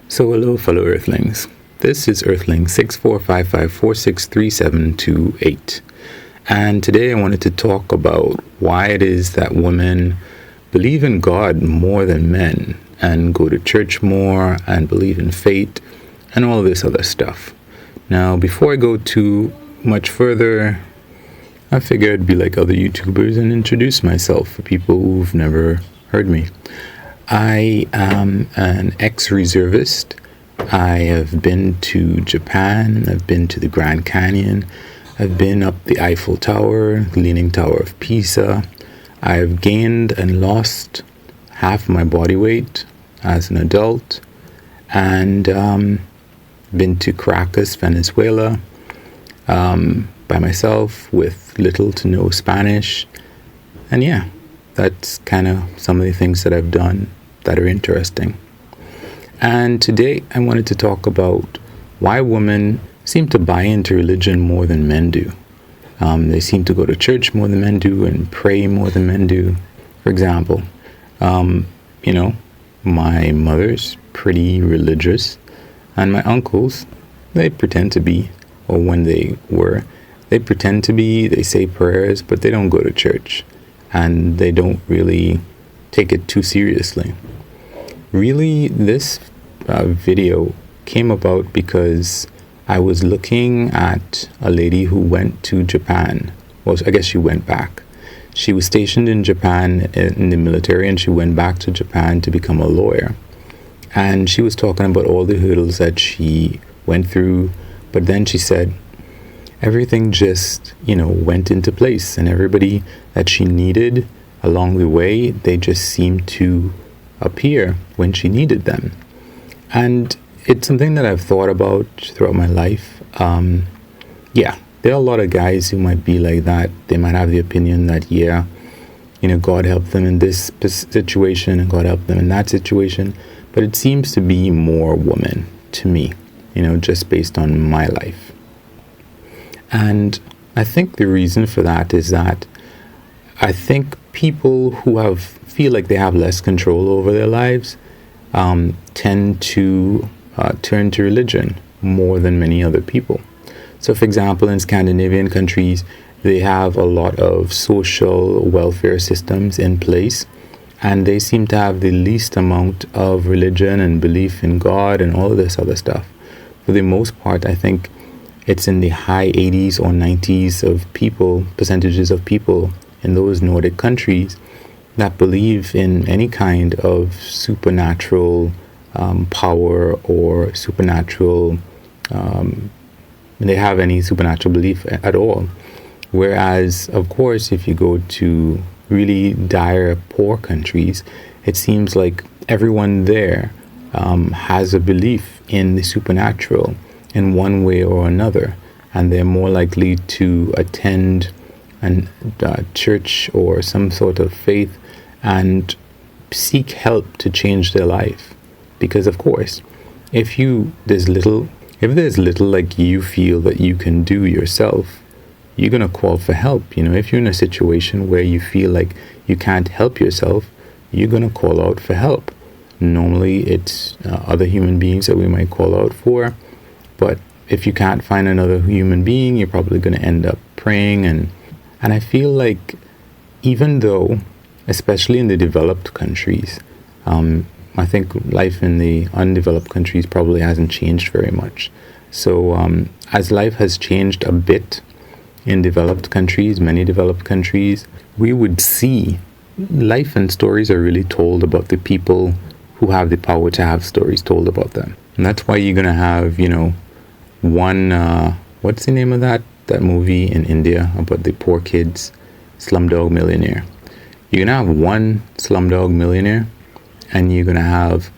So hello fellow Earthlings. This is Earthling 6455463728. And today I wanted to talk about why it is that women believe in God more than men and go to church more and believe in fate and all this other stuff. Now, before I go too much further, I figured I'd be like other YouTubers and introduce myself for people who've never heard me. I am an ex-reservist. I have been to Japan. I've been to the Grand Canyon. I've been up the Eiffel Tower, the Leaning Tower of Pisa. I've gained and lost half my body weight as an adult, and been to Caracas, Venezuela, by myself with little to no Spanish. And yeah, that's kind of some of the things that I've done that are interesting. And today I wanted to talk about why women seem to buy into religion more than men do. They seem to go to church more than men do and pray more than men do. For example, my mother's pretty religious, and my uncles, they pretend to be, or when they were, they pretend to be, they say prayers, but they don't go to church, and they don't really take it too seriously. Really, this video came about because I was looking at a lady who went to Japan. Well, I guess she went back. She was stationed in Japan in the military, and she went back to Japan to become a lawyer. And she was talking about all the hurdles that she went through, but then she said everything just, went into place, and everybody that she needed along the way, they just seemed to appear when she needed them. And it's something that I've thought about throughout my life. There are a lot of guys who might be like that. They might have the opinion that, God helped them in this situation and God helped them in that situation. But it seems to be more women to me, just based on my life. And I think the reason for that is that I think people who feel like they have less control over their lives tend to turn to religion more than many other people. So, for example, in Scandinavian countries, they have a lot of social welfare systems in place, and they seem to have the least amount of religion and belief in God and all of this other stuff. For the most part, I think it's in the high 80s or 90s of percentages of people in those Nordic countries that believe in any kind of supernatural power or supernatural, they have any supernatural belief at all. Whereas, of course, if you go to really dire poor countries, it seems like everyone there has a belief in the supernatural in one way or another, and they're more likely to attend a church or some sort of faith and seek help to change their life. Because, of course, if there's little like you feel that you can do yourself, you're going to call for help. If you're in a situation where you feel like you can't help yourself, you're going to call out for help. Normally it's other human beings that we might call out for, but if you can't find another human being, you're probably going to end up praying. And I feel like, even though, especially in the developed countries, I think life in the undeveloped countries probably hasn't changed very much. So as life has changed a bit in developed countries, many developed countries, we would see life and stories are really told about the people who have the power to have stories told about them. And that's why you're going to have, one, what's the name of that movie in India about the poor kids, Slumdog Millionaire. You're going to have one Slumdog Millionaire, and you're going to have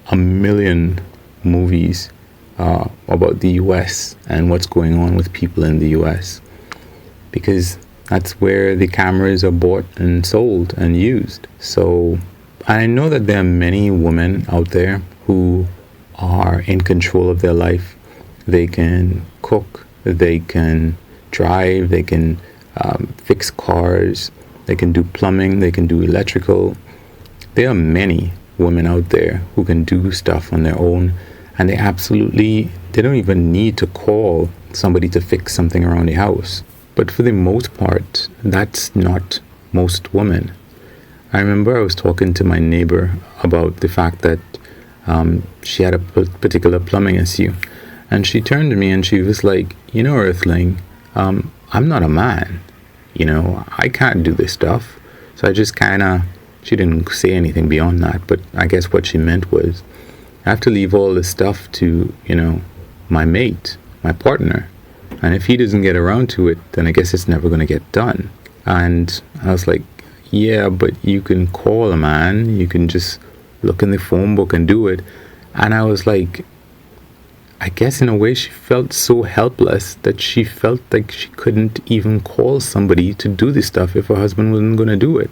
a million movies about the US and what's going on with people in the US. Because that's where the cameras are bought and sold and used. So I know that there are many women out there who are in control of their life. They can cook, they can drive, they can fix cars, they can do plumbing, they can do electrical. There are many women out there who can do stuff on their own and they don't even need to call somebody to fix something around the house. But for the most part, that's not most women. I remember I was talking to my neighbor about the fact that she had a particular plumbing issue, and she turned to me and she was like, Earthling, I'm not a man. I can't do this stuff. So I just she didn't say anything beyond that, but I guess what she meant was, I have to leave all this stuff to, my mate, my partner. And if he doesn't get around to it, then I guess it's never going to get done. And I was like, yeah, but you can call a man, you can just look in the phone book and do it. And I was like, I guess in a way she felt so helpless that she felt like she couldn't even call somebody to do this stuff if her husband wasn't going to do it.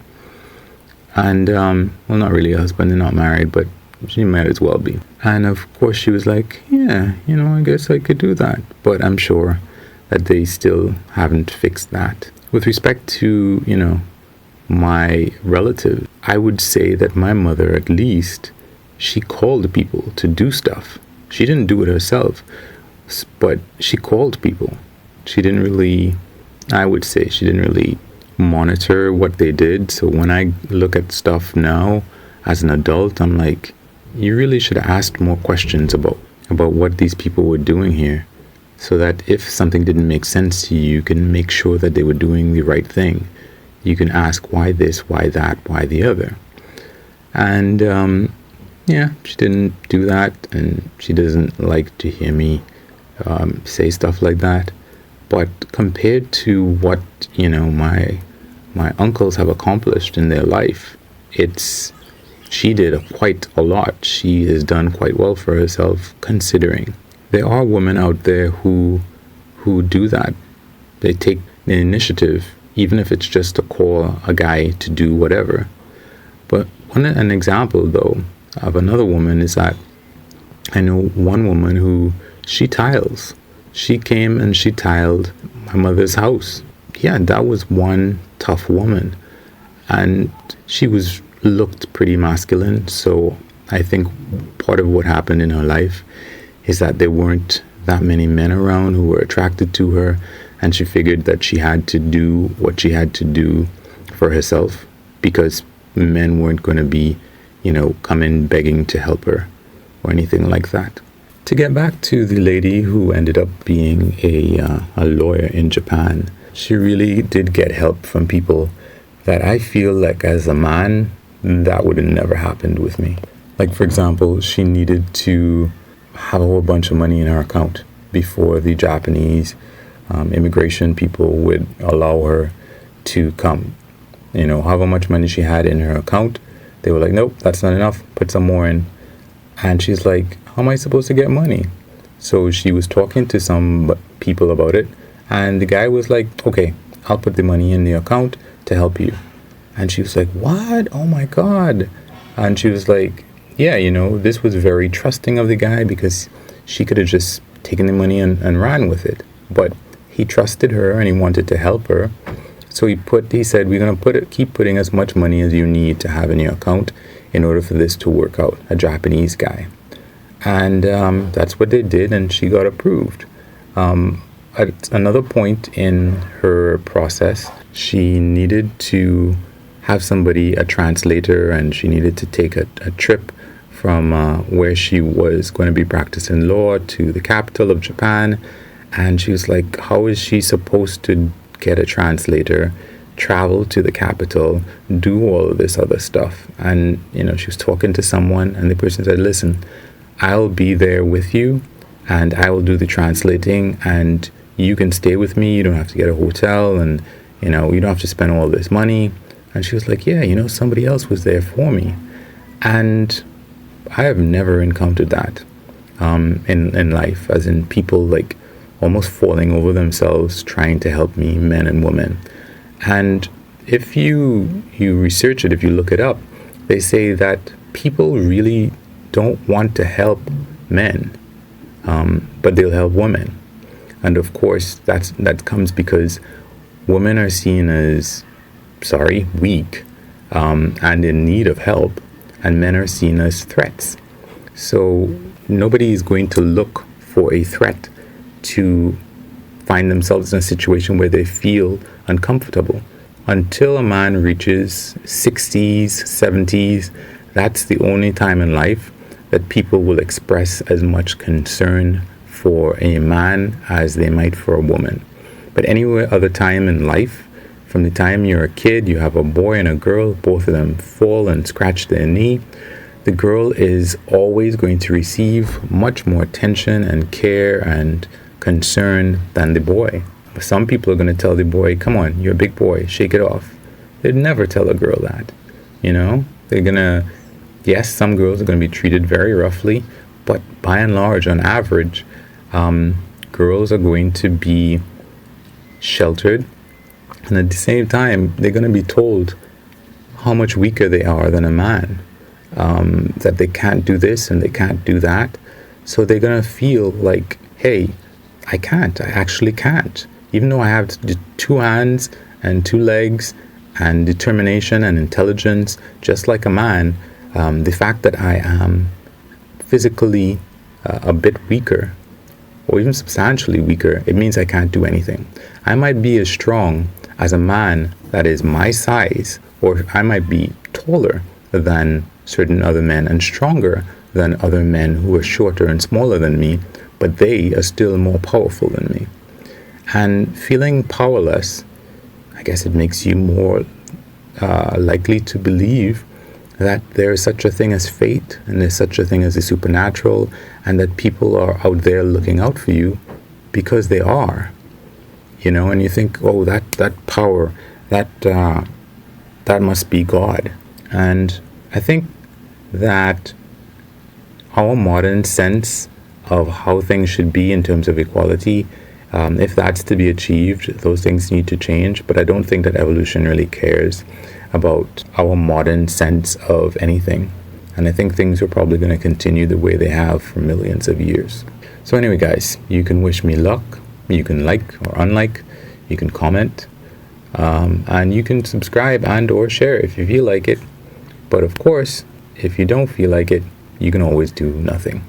And, well, not really a husband, they're not married, but she might as well be. And of course she was like, yeah, I guess I could do that. But I'm sure that they still haven't fixed that. With respect to, my relative, I would say that my mother, at least, she called people to do stuff. She didn't do it herself, but she called people. I would say she didn't really monitor what they did. So when I look at stuff now as an adult, I'm like, you really should have asked more questions about what these people were doing here, so that if something didn't make sense to you, you can make sure that they were doing the right thing. You can ask why this, why that, why the other. And yeah, she didn't do that, and she doesn't like to hear me say stuff like that. But compared to what my uncles have accomplished in their life, she did quite a lot. She has done quite well for herself, considering. There are women out there who do that. They take the initiative, even if it's just to call a guy to do whatever. But an example, though, of another woman is that I know one woman who, she tiles. She came and she tiled my mother's house. Yeah, that was one tough woman. And she looked pretty masculine. So I think part of what happened in her life is that there weren't that many men around who were attracted to her, and she figured that she had to do what she had to do for herself, because men weren't going to be, come in begging to help her or anything like that. To get back to the lady who ended up being a lawyer in Japan, she really did get help from people that I feel like as a man, that would have never happened with me. Like, for example, she needed to have a whole bunch of money in her account before the Japanese immigration people would allow her to come. However much money she had in her account, they were like, nope, that's not enough, put some more in. And she's like, how am I supposed to get money? So she was talking to some people about it, and the guy was like, okay, I'll put the money in the account to help you. And she was like, what? Oh my God. And she was like, yeah, this was very trusting of the guy, because she could have just taken the money and ran with it. But he trusted her and he wanted to help her. So he said, we're going to keep putting as much money as you need to have in your account in order for this to work out, a Japanese guy. And that's what they did, and she got approved. At another point in her process, she needed to have somebody, a translator, and she needed to take a trip from where she was going to be practicing law to the capital of Japan. And she was like, how is she supposed to get a translator, travel to the capital, do all of this other stuff? And, she was talking to someone, and the person said, listen, I'll be there with you, and I will do the translating, and you can stay with me. You don't have to get a hotel, and, you don't have to spend all this money. And she was like, yeah, somebody else was there for me. And I have never encountered that in life, as in people like almost falling over themselves trying to help me, men and women. And if you research it, if you look it up, they say that people really don't want to help men, but they'll help women. And of course, that comes because women are seen as, weak, and in need of help, and men are seen as threats. So nobody is going to look for a threat to find themselves in a situation where they feel uncomfortable. Until a man reaches 60s, 70s, that's the only time in life that people will express as much concern for a man as they might for a woman. But any other time in life, from the time you're a kid, you have a boy and a girl, both of them fall and scratch their knee, the girl is always going to receive much more attention and care and concern than the boy. Some people are going to tell the boy, come on, you're a big boy, shake it off. They'd never tell a girl that, you know? They're going to, yes, some girls are going to be treated very roughly, but by and large, on average, girls are going to be sheltered. And at the same time, they're going to be told how much weaker they are than a man, that they can't do this and they can't do that. So they're going to feel like, hey, I actually can't. Even though I have two hands and two legs and determination and intelligence, just like a man, the fact that I am physically a bit weaker, or even substantially weaker, it means I can't do anything. I might be as strong as a man that is my size, or I might be taller than certain other men and stronger than other men who are shorter and smaller than me, but they are still more powerful than me. And feeling powerless, I guess it makes you more likely to believe that there is such a thing as fate and there's such a thing as the supernatural, and that people are out there looking out for you because they are. You know, and you think, oh, that power, that must be God. And I think that our modern sense of how things should be in terms of equality, if that's to be achieved, those things need to change. But I don't think that evolution really cares about our modern sense of anything. And I think things are probably going to continue the way they have for millions of years. So anyway, guys, you can wish me luck. You can like or unlike. You can comment. And you can subscribe and or share if you feel like it. But of course, if you don't feel like it, you can always do nothing.